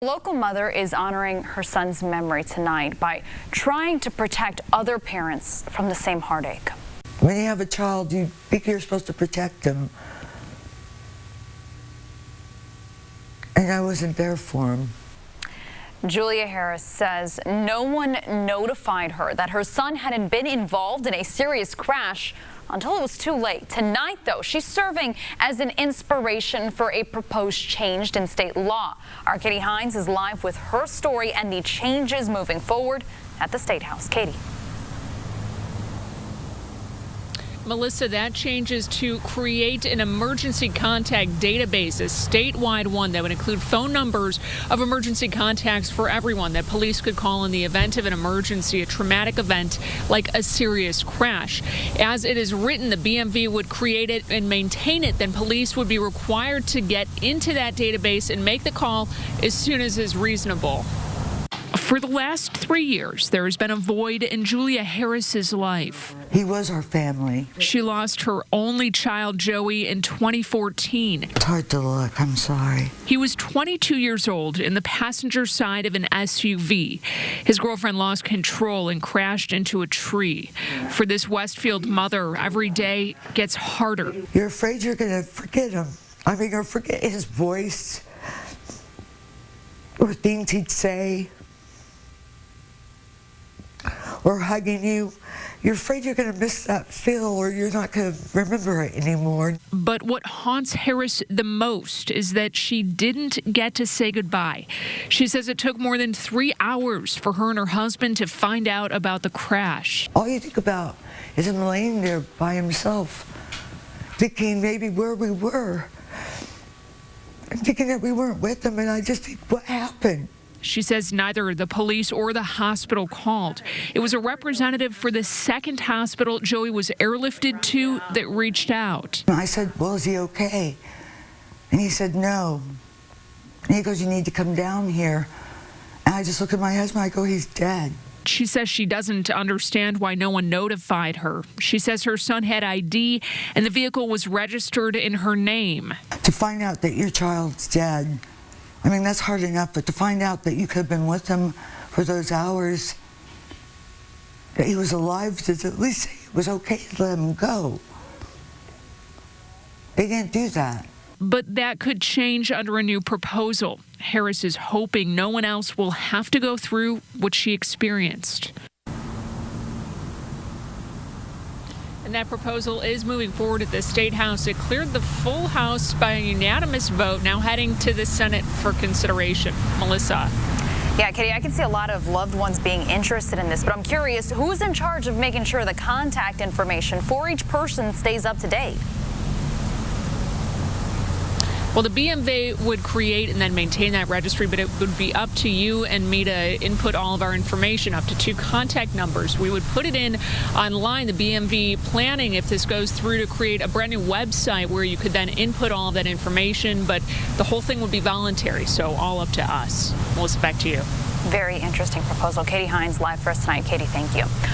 A local mother is honoring her son's memory tonight by trying to protect other parents from the same heartache. When you have a child, you think you're supposed to protect them. And I wasn't there for him. Julia Harris says no one notified her that her son hadn't been involved in a serious crash until it was too late. Tonight, though, she's serving as an inspiration for a proposed change in state law. Our Katie Hines is live with her story and the changes moving forward at the State House. Katie. Melissa, that change is to create an emergency contact database, a statewide one that would include phone numbers of emergency contacts for everyone that police could call in the event of an emergency, a traumatic event like a serious crash. As it is written, the BMV would create it and maintain it. Then police would be required to get into that database and make the call as soon as is reasonable. For the last 3 years, there has been a void in Julia Harris's life. He was our family. She lost her only child, Joey, in 2014. It's hard to look, I'm sorry. He was 22 years old in the passenger side of an SUV. His girlfriend lost control and crashed into a tree. For this Westfield mother, every day gets harder. You're afraid you're going to forget him. I mean, or forget his voice or things he'd say. Or hugging you, you're afraid you're going to miss that feel or you're not going to remember it anymore. But what haunts Harris the most is that she didn't get to say goodbye. She says it took more than 3 hours for her and her husband to find out about the crash. All you think about is him laying there by himself, thinking maybe where we were, and thinking that we weren't with him, and I just think, what happened? She says neither the police or the hospital called. It was a representative for the second hospital Joey was airlifted to that reached out. I said, well, is he okay? And he said, no. And he goes, you need to come down here. And I just looked at my husband, I go, he's dead. She says she doesn't understand why no one notified her. She says her son had ID and the vehicle was registered in her name. To find out that your child's dead, I mean, that's hard enough, but to find out that you could have been with him for those hours, that he was alive, to at least say it was okay to let him go. They didn't do that. But that could change under a new proposal. Harris is hoping no one else will have to go through what she experienced. And that proposal is moving forward at the State House. It cleared the full House by a unanimous vote, now heading to the Senate for consideration. Melissa. Yeah, Katie, I can see a lot of loved ones being interested in this, but I'm curious, who's in charge of making sure the contact information for each person stays up to date? Well, the BMV would create and then maintain that registry, but it would be up to you and me to input all of our information, up to 2 contact numbers. We would put it in online. The BMV planning, if this goes through, to create a brand new website where you could then input all of that information, but the whole thing would be voluntary, so all up to us. Melissa, back to you. Very interesting proposal. Katie Hines live for us tonight. Katie, thank you.